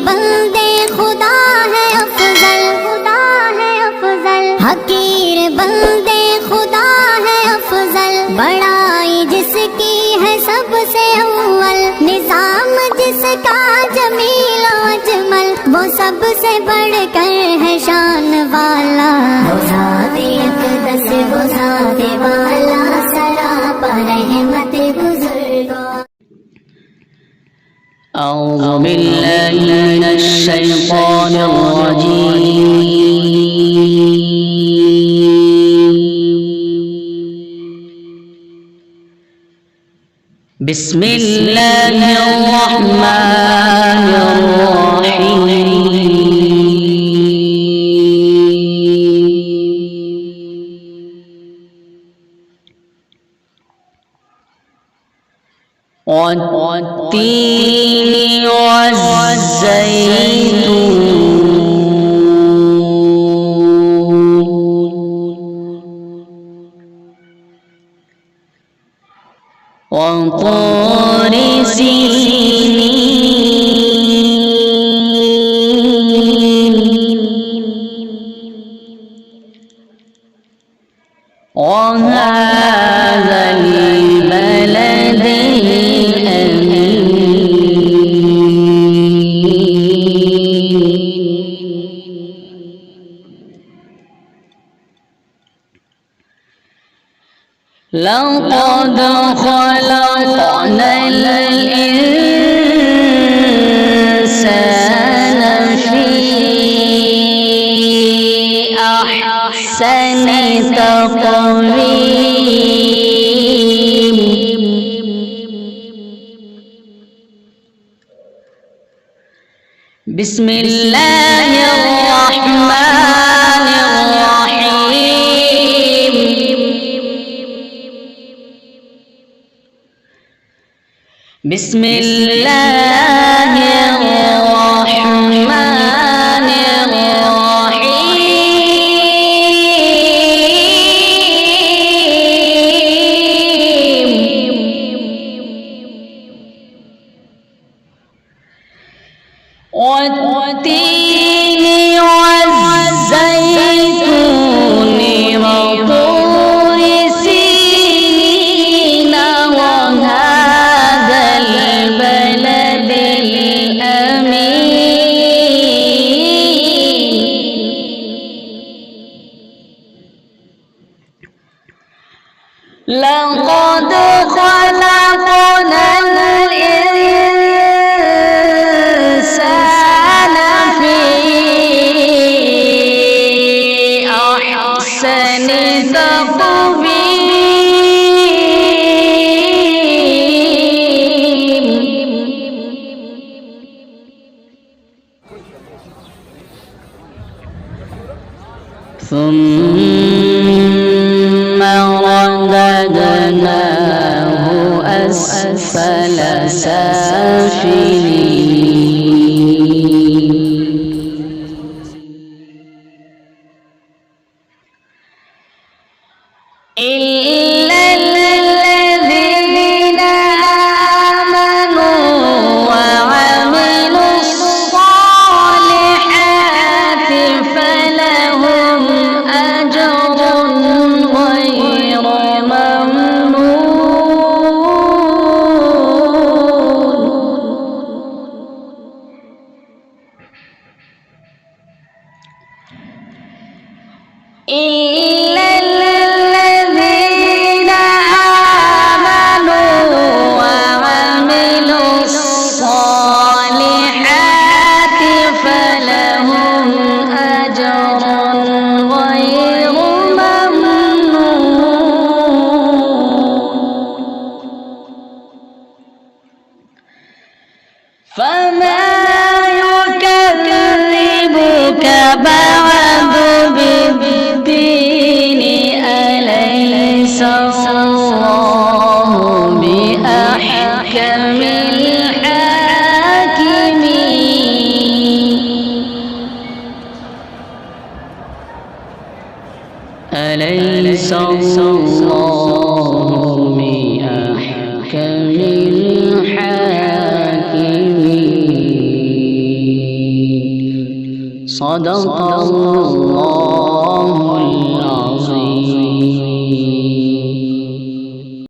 बंदे खुदा है अफजल, खुदा है अफजल। हकीर बंदे खुदा है अफजल, बड़ाई जिसकी है सबसे अव्वल। निजाम जिसका जमील अजमल, वो सबसे बढ़कर है शान वाला। वो ज़ात अक़दस, वो ज़ात वाला, सरापा रहमत बुज़ुर्गो। أعوذ بالله من الشيطان الرجيم. بسم الله الرحمن الرحيم. والتين والزيتون وطور سينين وهذا البلد لقد خلقنا الإنسان في أحسن تقويم. بسم الله الرحمن الرحيم. بسم الله الرحمن الرحيم. والتين والزيتون وطور سينين وهذا البلد الأمين. لقد خلقنا الإنسان في أحسن تقويم. ثم رددناه أسفل سافلين. إلا الذين آمنوا وعملوا الصالحات فلهم أجر غير ممنون. إلا الذين آمنوا وعملوا الصالحات فلهم أجر غير ممنون. فما يكذبك بعد بالدين، أليس الله بأحكم الحاكمين. أليس الله بأحكم الحاكمين. صدق الله